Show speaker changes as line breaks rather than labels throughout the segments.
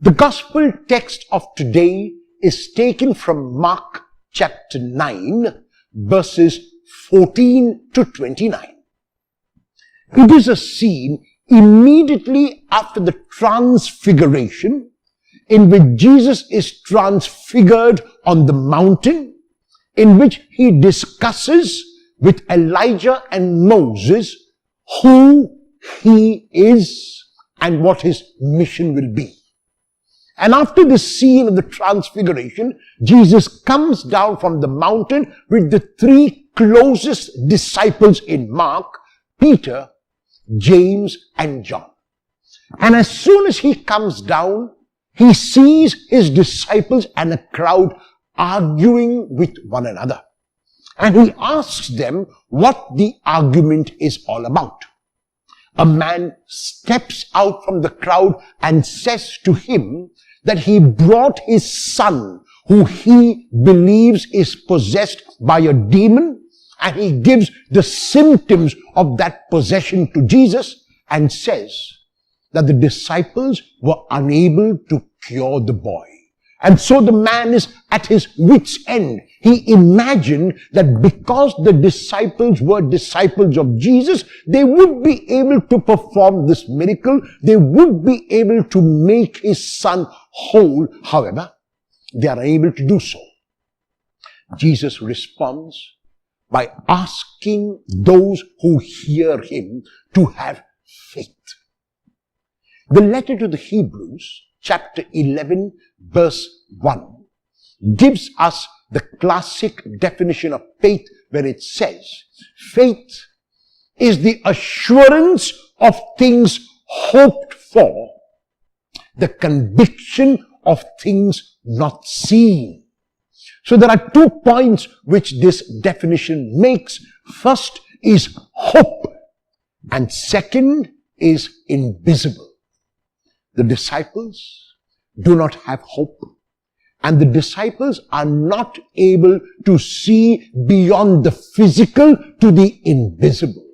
The gospel text of today is taken from Mark chapter 9, verses 14 to 29. It is a scene immediately after the transfiguration, in which Jesus is transfigured on the mountain, in which he discusses with Elijah and Moses who he is and what his mission will be. And after the scene of the transfiguration, Jesus comes down from the mountain with the three closest disciples in Mark, Peter, James, and John. And as soon as he comes down, he sees his disciples and a crowd arguing with one another. And he asks them what the argument is all about. A man steps out from the crowd and says to him that he brought his son, who he believes is possessed by a demon, and he gives the symptoms of that possession to Jesus and says that the disciples were unable to cure the boy. And so the man is at his wit's end. He imagined that because the disciples were disciples of Jesus, they would be able to perform this miracle. They would be able to make his son whole. However, they are unable to do so. Jesus responds by asking those who hear him to have faith. The letter to the Hebrews, chapter 11, verse 1, gives us the classic definition of faith, where it says, faith is the assurance of things hoped for, the conviction of things not seen. So there are 2 points which this definition makes. First is hope, and second is invisible. The disciples do not have hope, and the disciples are not able to see beyond the physical to the invisible.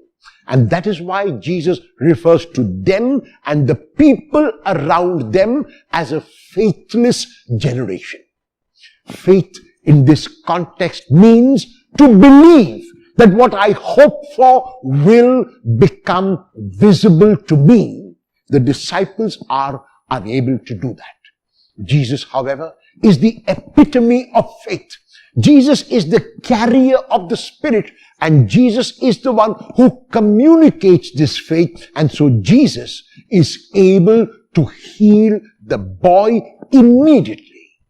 And that is why Jesus refers to them and the people around them as a faithless generation. Faith in this context means to believe that what I hope for will become visible to me. The disciples are unable to do that. Jesus, however, is the epitome of faith. Jesus is the carrier of the Spirit, and Jesus is the one who communicates this faith. And so Jesus is able to heal the boy immediately.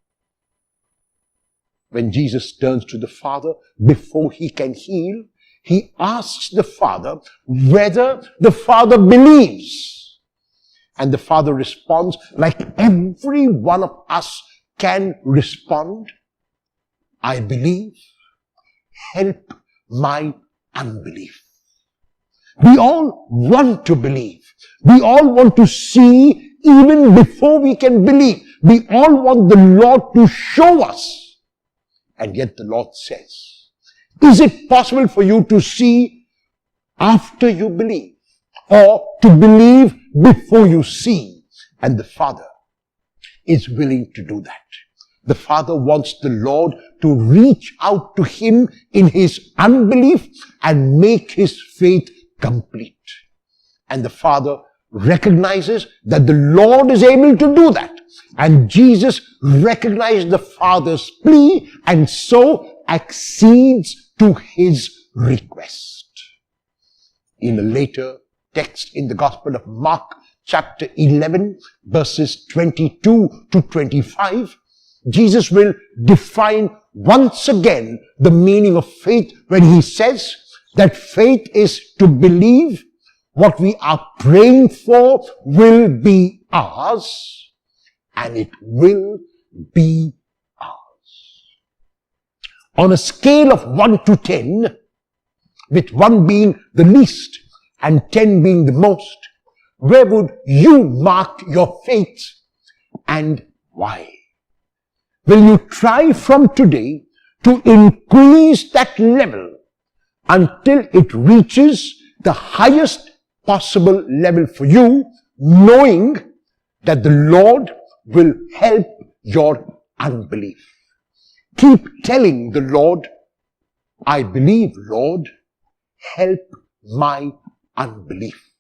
When Jesus turns to the Father, before he can heal, he asks the Father whether the Father believes. And the Father responds like every one of us can respond, I believe, help my unbelief. We all want to believe. We all want to see even before we can believe. We all want the Lord to show us. And yet the Lord says, is it possible for you to see after you believe, or to believe before you see? And the Father is willing to do that. The Father wants the Lord to reach out to him in his unbelief and make his faith complete. And the Father recognizes that the Lord is able to do that. And Jesus recognized the Father's plea and so accedes to his request. In a later text in the Gospel of Mark, chapter 11, verses 22 to 25, Jesus will define once again the meaning of faith when he says that faith is to believe what we are praying for will be ours, and it will be ours. On a scale of 1 to 10, with 1 being the least and 10 being the most, where would you mark your faith, and why? Will you try from today to increase that level until it reaches the highest possible level for you, knowing that the Lord will help your unbelief. Keep telling the Lord, I believe, Lord, help my unbelief.